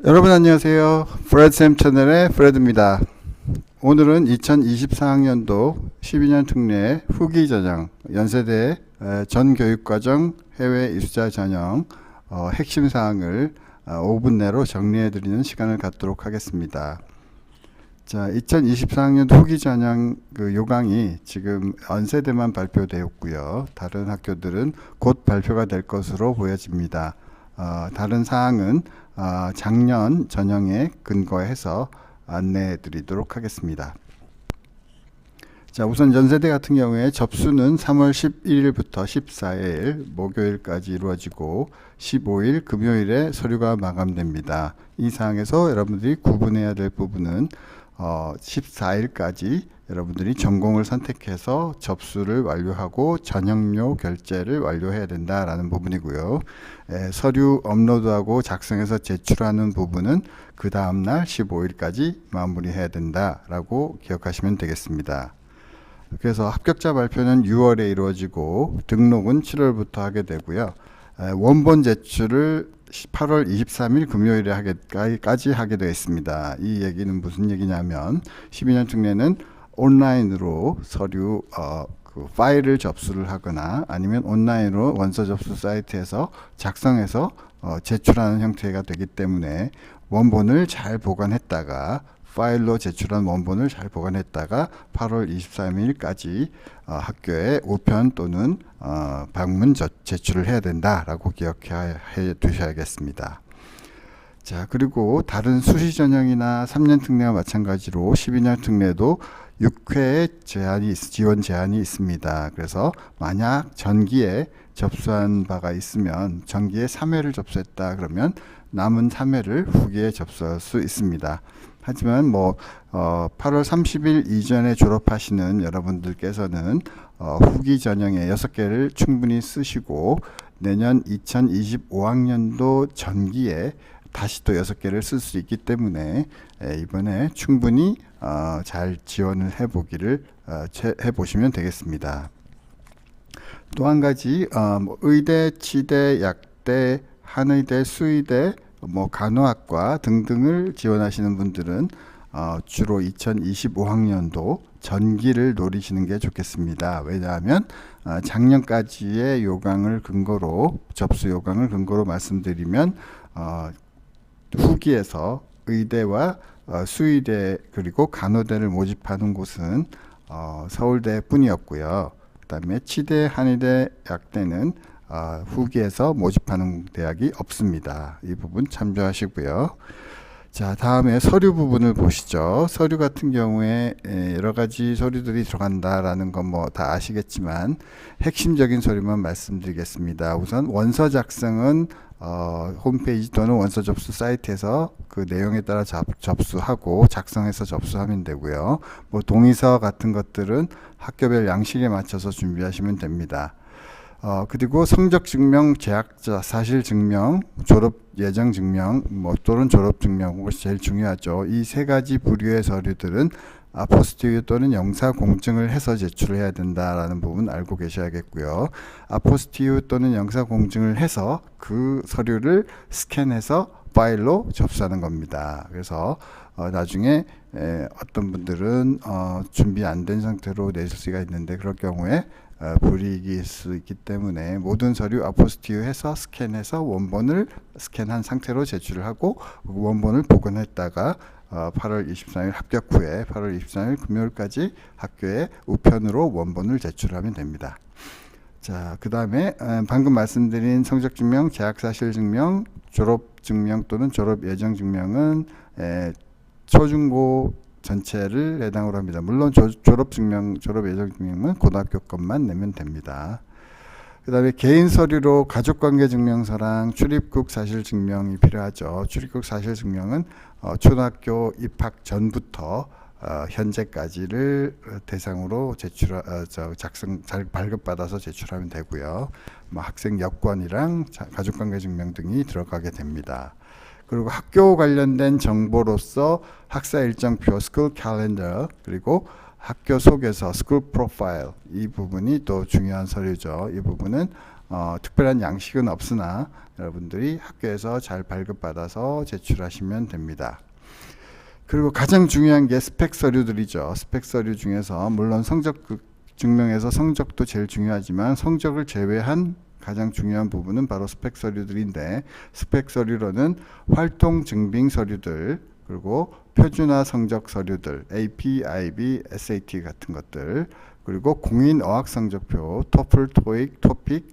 여러분 안녕하세요. 프레드쌤 채널의 프레드입니다. 오늘은 2024학년도 12년 특례 후기 전형 연세대 전교육과정 해외 입사 전형 핵심 사항을 5분 내로 정리해 드리는 시간을 갖도록 하겠습니다. 자, 2024학년 후기 전형 그 요강이 지금 연세대만 발표되었고요. 다른 학교들은 곧 발표가 될 것으로 보여집니다. 다른 사항은 작년 전형에 근거해서 안내해 드리도록 하겠습니다. 자, 우선 연세대 같은 경우에 접수는 3월 11일부터 14일 목요일까지 이루어지고 15일 금요일에 서류가 마감됩니다. 이 사항에서 여러분들이 구분해야 될 부분은 14일까지 여러분들이 전공을 선택해서 접수를 완료하고 전형료 결제를 완료해야 된다라는 부분이고요. 서류 업로드하고 작성해서 제출하는 부분은 그 다음날 15일까지 마무리해야 된다라고 기억하시면 되겠습니다. 그래서 합격자 발표는 6월에 이루어지고 등록은 7월부터 하게 되고요. 원본 제출을 8월 23일 금요일까지 하게 되어 있습니다. 이 얘기는 무슨 얘기냐면 12년 특례는 온라인으로 서류 그 파일을 접수를 하거나 아니면 온라인으로 원서 접수 사이트에서 작성해서 제출하는 형태가 되기 때문에 원본을 잘 보관했다가 파일로 제출한 원본을 잘 보관했다가 8월 23일까지 학교에 우편 또는 방문 제출을 해야 된다라고 기억해 두셔야겠습니다. 자, 그리고 다른 수시 전형이나 3년 특례와 마찬가지로 12년 특례도 6회 지원 제한이 있습니다. 그래서 만약 전기에 접수한 바가 있으면 전기에 3회를 접수했다 그러면 남은 3회를 후기에 접수할 수 있습니다. 하지만 8월 30일 이전에 졸업하시는 여러분들께서는 후기 전형에 6개를 충분히 쓰시고 내년 2025학년도 전기에 다시 또 6개를 쓸 수 있기 때문에 이번에 충분히 잘 지원을 해보시면 되겠습니다. 또 한 가지 의대, 치대, 약대, 한의대, 수의대, 간호학과 등등을 지원하시는 분들은 주로 2025학년도 전기를 노리시는 게 좋겠습니다. 왜냐하면 작년까지의 요강을 근거로 접수 요강을 근거로 말씀드리면 후기에서 의대와 수의대 그리고 간호대를 모집하는 곳은 서울대 뿐이었고요. 그 다음에 치대, 한의대, 약대는 후기에서 모집하는 대학이 없습니다. 이 부분 참조하시고요. 자, 다음에 서류 부분을 보시죠. 서류 같은 경우에 여러 가지 서류들이 들어간다라는 건 다 아시겠지만 핵심적인 서류만 말씀드리겠습니다. 우선 원서 작성은 홈페이지 또는 원서 접수 사이트에서 그 내용에 따라 접수하고 작성해서 접수하면 되고요. 동의서 같은 것들은 학교별 양식에 맞춰서 준비하시면 됩니다. 그리고 성적 증명, 재학자 사실 증명, 졸업 예정 증명, 또는 졸업 증명, 그것이 제일 중요하죠. 이 세 가지 부류의 서류들은 아포스티유 또는 영사 공증을 해서 제출해야 된다라는 부분 알고 계셔야겠고요. 아포스티유 또는 영사 공증을 해서 그 서류를 스캔해서 파일로 접수하는 겁니다. 그래서 나중에 어떤 분들은 준비 안 된 상태로 내실 수가 있는데 그럴 경우에 불이익일 수 있기 때문에 모든 서류 아포스티유 해서 스캔해서 원본을 스캔한 상태로 제출을 하고 원본을 복원했다가 8월 23일 합격 후에 8월 23일 금요일까지 학교에 우편으로 원본을 제출하면 됩니다. 자, 그 다음에 방금 말씀드린 성적증명, 재학사실증명, 졸업증명 또는 졸업 예정증명은 초중고 전체를 해당으로 합니다. 물론 졸업증명, 졸업 예정증명은 고등학교 것만 내면 됩니다. 그 다음에 개인 서류로 가족관계증명서랑 출입국 사실증명이 필요하죠. 출입국 사실증명은 초등학교 입학 전부터 현재까지를 대상으로 발급받아서 제출하면 되고요. 학생 여권이랑 가족관계증명 등이 들어가게 됩니다. 그리고 학교 관련된 정보로서 학사 일정표, 스쿨 캘린더, 그리고 학교 속에서 스쿨 프로파일, 이 부분이 또 중요한 서류죠. 이 부분은 특별한 양식은 없으나 여러분들이 학교에서 잘 발급받아서 제출하시면 됩니다. 그리고 가장 중요한 게 스펙 서류들이죠. 스펙 서류 중에서 물론 성적 증명에서 성적도 제일 중요하지만 성적을 제외한 가장 중요한 부분은 바로 스펙 서류들인데, 스펙 서류로는 활동 증빙 서류들, 그리고 표준화 성적 서류들, AP, IB, SAT 같은 것들, 그리고 공인 어학 성적표, 토플, 토익, 토픽,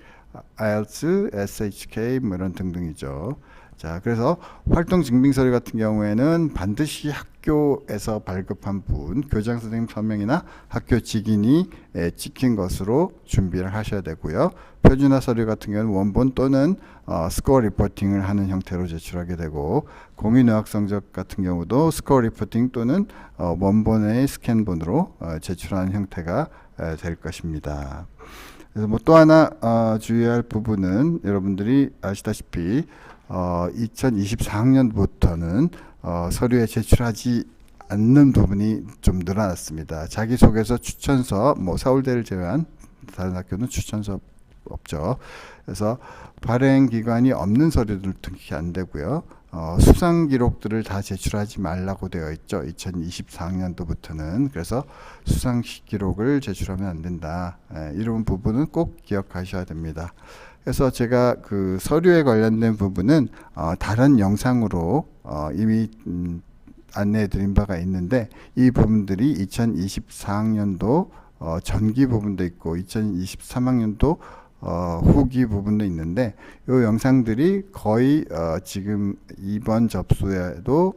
IELTS, SHK 뭐 이런 등등이죠. 자, 그래서 활동 증빙 서류 같은 경우에는 반드시 학교에서 발급한 분, 교장 선생님 서명이나 학교 직인이 찍힌 것으로 준비를 하셔야 되고요. 표준화 서류 같은 경우는 원본 또는 스코어 리포팅을 하는 형태로 제출하게 되고, 공인의학 성적 같은 경우도 스코어 리포팅 또는 원본의 스캔본으로 제출하는 형태가 될 것입니다. 그래서 뭐 또 하나 주의할 부분은 여러분들이 아시다시피 2024학년부터는 서류에 제출하지 않는 부분이 좀 늘어났습니다. 자기소개서, 추천서, 뭐 서울대를 제외한 다른 학교는 추천서 없죠. 그래서 발행기관이 없는 서류들 특히 안 되고요. 수상 기록들을 다 제출하지 말라고 되어 있죠. 2024학년도부터는. 그래서 수상 기록을 제출하면 안 된다. 이런 부분은 꼭 기억하셔야 됩니다. 그래서 제가 그 서류에 관련된 부분은 다른 영상으로 이미 안내해 드린 바가 있는데, 이 부분들이 2024학년도 전기 부분도 있고 2023학년도 후기 부분도 있는데, 이 영상들이 거의 지금 이번 접수에도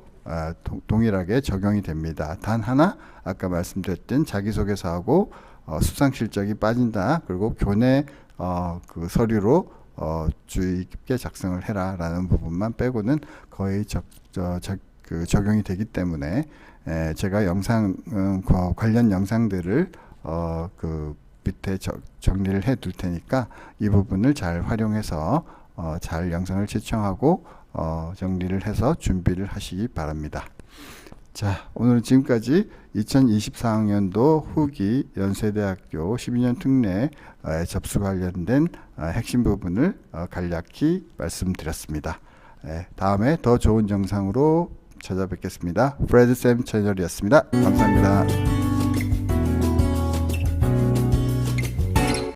동일하게 적용이 됩니다. 단 하나, 아까 말씀드렸던 자기소개서하고 수상 실적이 빠진다, 그리고 교내 그 서류로 주의 깊게 작성을 해라 라는 부분만 빼고는 거의 그 적용이 되기 때문에 제가 영상 관련 영상들을 그 밑에 정리를 해 둘 테니까 이 부분을 잘 활용해서 잘 영상을 시청하고 정리를 해서 준비를 하시기 바랍니다. 자, 오늘은 지금까지 2024학년도 후기 연세대학교 12년 특례 접수 관련된 핵심 부분을 간략히 말씀드렸습니다. 다음에 더 좋은 영상으로 찾아뵙겠습니다. 프레드쌤 채널이었습니다. 감사합니다.